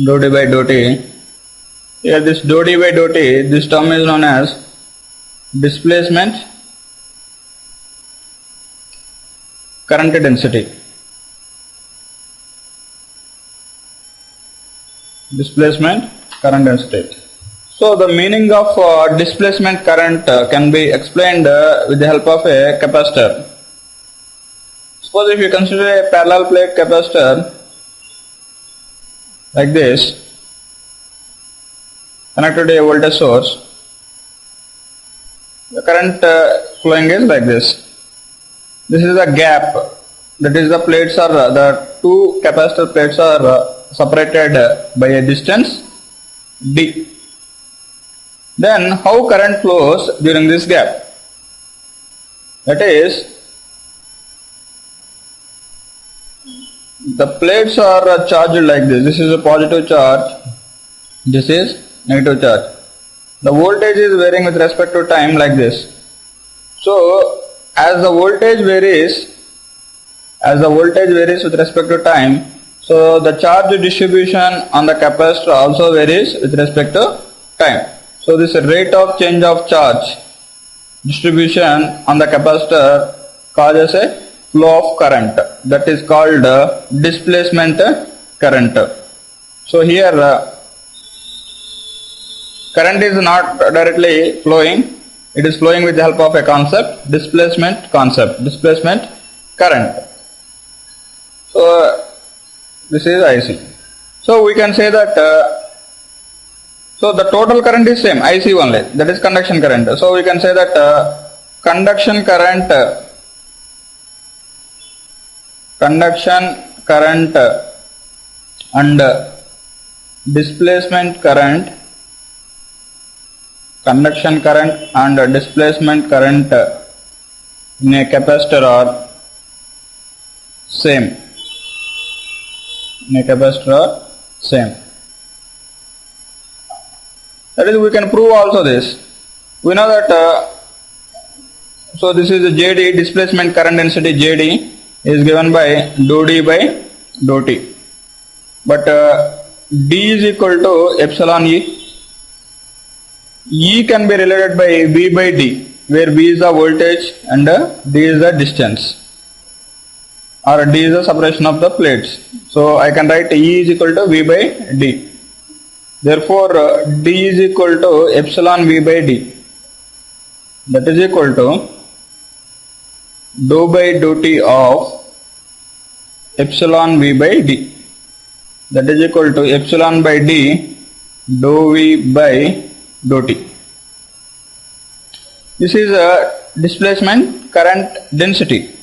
dou d by dou t. Here this dou d by dou t, this term is known as displacement current density. Displacement current density. So the meaning of displacement current can be explained with the help of a capacitor. Suppose if you consider a parallel plate capacitor like this, connected to a voltage source, the current flowing is like this. This is the gap, that is the plates are, the two capacitor plates are separated by a distance d. Then how current flows during this gap? That is, the plates are charged like this. This is a positive charge, this is negative charge. The voltage is varying with respect to time like this. So as the voltage varies with respect to time, so the charge distribution on the capacitor also varies with respect to time. So this rate of change of charge distribution on the capacitor causes a flow of current, that is called displacement current. So here current is not directly flowing, it is flowing with the help of a concept, displacement current. So this is IC. So we can say that so the total current is same, IC only, that is conduction current. So we can say that conduction current and displacement current, conduction current and displacement current in a capacitor are same. In a capacitor are same. That is, we can prove also this. We know that so this is JD, displacement current density JD is given by dou d by dou t. But D is equal to epsilon E. E can be related by V by D, where V is the voltage and D is the distance, or D is the separation of the plates. So I can write E is equal to V by D. Therefore D is equal to epsilon V by D, that is equal to dou by dou t of epsilon V by D, that is equal to epsilon by D dou V by dou t. This is a displacement current density.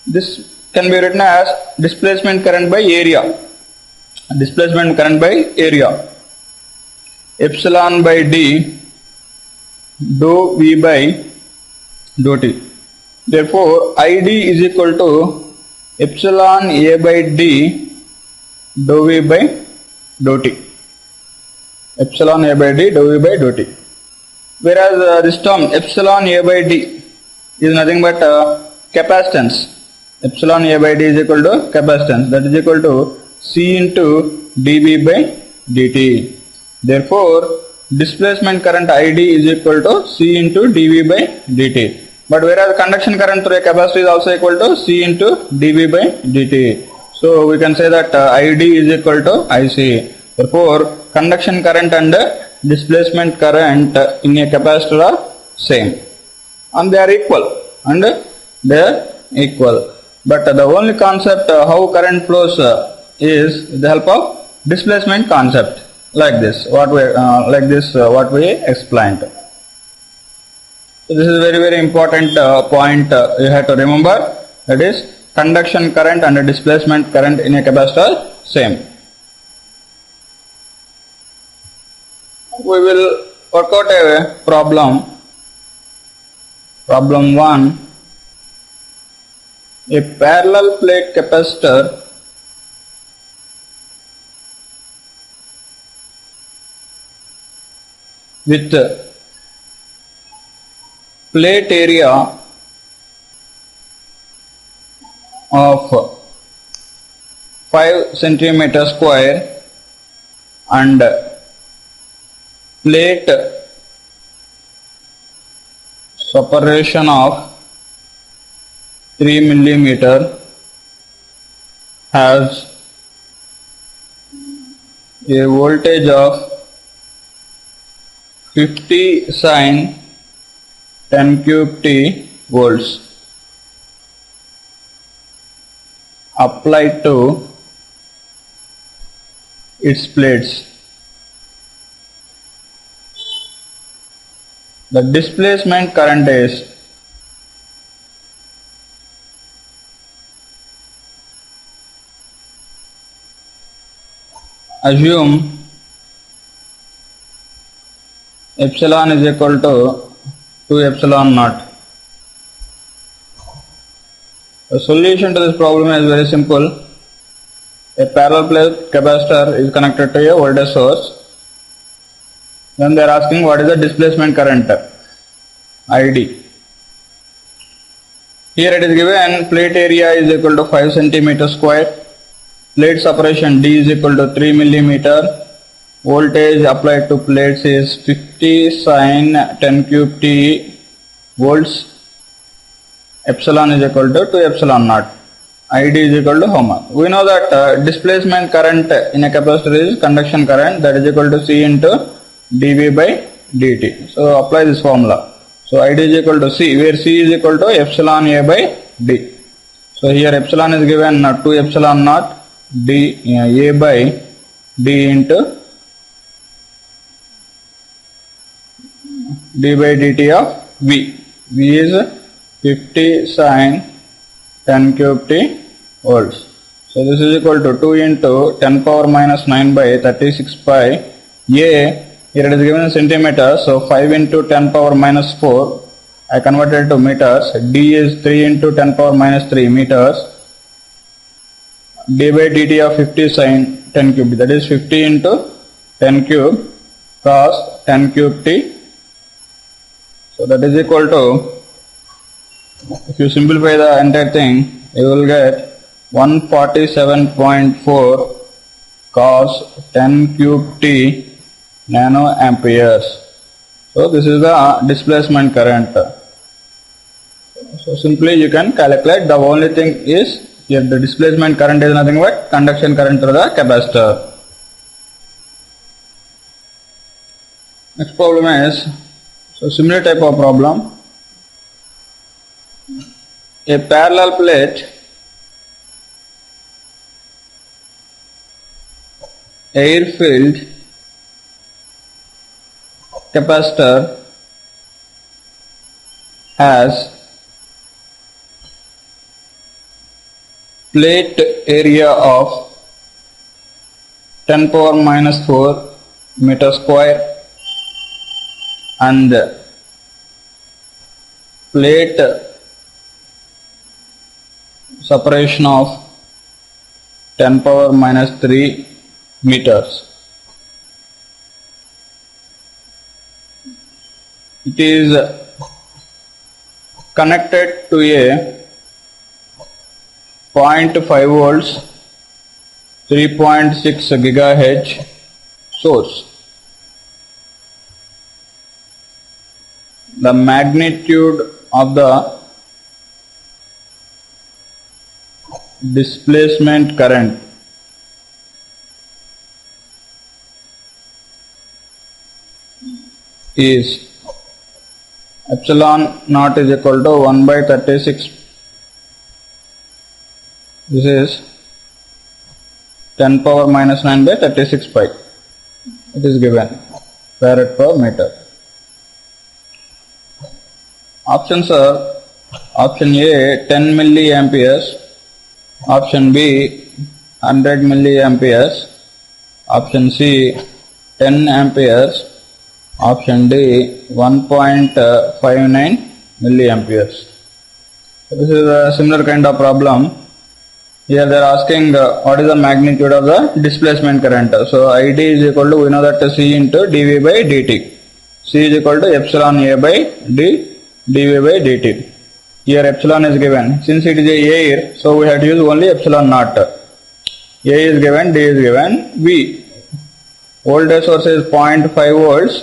This can be written as displacement current by area. Displacement current by area. Epsilon by D dou V by dou t. Therefore ID is equal to epsilon A by D dou V by dou t. Epsilon A by D dou V by dou t. Whereas this term epsilon A by D is nothing but capacitance. Epsilon A by D is equal to capacitance, that is equal to C into dV by dt. Therefore displacement current ID is equal to C into dV by dt. But whereas conduction current through a capacitor is also equal to C into dV by dt. So we can say that ID is equal to IC. Therefore conduction current and displacement current in a capacitor are same, and they are equal, but the only concept how current flows is with the help of displacement concept, like this what we explained. So this is very, very important point you have to remember, that is conduction current and displacement current in a capacitor same. We will work out a problem. Problem 1. A parallel plate capacitor with plate area of 5 centimeter square and plate separation of 3 millimeter has a voltage of 50 sin 10 cube t volts applied to its plates. The displacement current is assume epsilon is equal to 2 epsilon naught. The solution to this problem is very simple. A parallel plate capacitor is connected to a voltage source. Then they are asking what is the displacement current, ID. Here it is given plate area is equal to 5 centimeter square, plate separation D is equal to 3 millimeter, voltage applied to plates is 50 sin 10 cube t volts, epsilon is equal to 2 epsilon naught, ID is equal to how much? We know that displacement current in a capacitor is conduction current, that is equal to C into dV by dt. So apply this formula. So ID is equal to C, where C is equal to epsilon A by D. So here epsilon is given 2 epsilon naught D A by D into d by dt of V. V is 50 sin 10 cube t volts. So this is equal to 2 into 10 power minus 9 by 36 pi. A, here it is given in centimeters, so 5 into 10 power minus 4, I converted to meters. D is 3 into 10 power minus 3 meters. D by dt of 50 sin 10 cube, that is 50 into 10 cube cos 10 cube t. So that is equal to, if you simplify the entire thing, you will get 147.4 cos 10 cube t nano amperes. So this is the displacement current. So simply you can calculate. The only thing is here the displacement current is nothing but conduction current through the capacitor. Next problem is, so similar type of problem. A parallel plate air filled capacitor has plate area of 10 power minus 4 meter square and plate separation of 10 power minus 3 meters. It is connected to a 0.5 volts 3.6 gigahertz source. The magnitude of the displacement current is epsilon naught is equal to 1 by 36. This is 10 power minus 9 by 36 pi. It is given farad per meter. Options are option A 10 milliamperes, option B 100 milliamperes, option C 10 amperes, option D 1.59 milliamperes. So this is a similar kind of problem. Here they are asking what is the magnitude of the displacement current. So ID is equal to, we know that C into dV by dt. C is equal to epsilon A by D dV by dt. Here epsilon is given. Since it is a air, so we have to use only epsilon naught. A is given, D is given, V. Voltage source is 0.5 volts.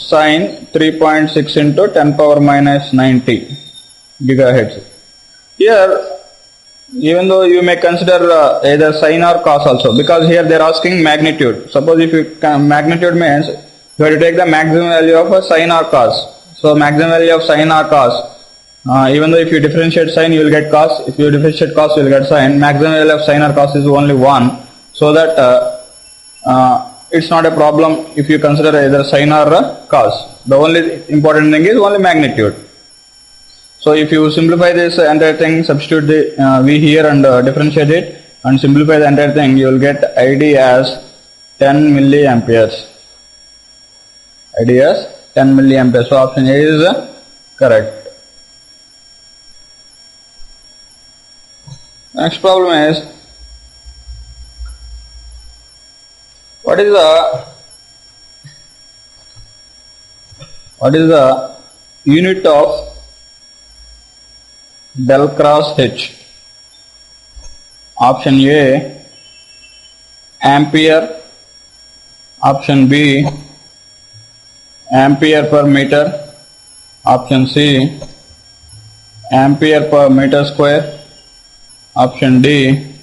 Sine 3.6 into 10 power minus 90 gigahertz. Here, even though you may consider either sine or cos also, because here they are asking magnitude. Suppose if you magnitude means you have to take the maximum value of a sine or cos. So maximum value of sine or cos, even though if you differentiate sine you will get cos, if you differentiate cos you will get sine. Maximum value of sine or cos is only 1, so that it's not a problem if you consider either sine or cos. The only important thing is only magnitude. So if you simplify this entire thing, substitute the V here and differentiate it and simplify the entire thing, you will get ID as 10 milliamperes. ID as 10 milliamperes. So option A is correct. Next problem is, what is the unit of del cross H? Option A ampere, option B ampere per meter, option C ampere per meter square, option D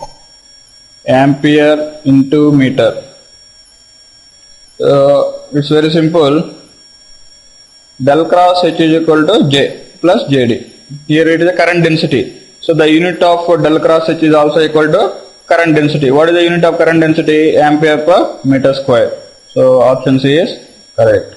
ampere into meter. It's very simple. Del cross H is equal to J plus JD. Here it is the current density. So the unit of del cross H is also equal to current density. What is the unit of current density? Ampere per meter square. So option C is correct.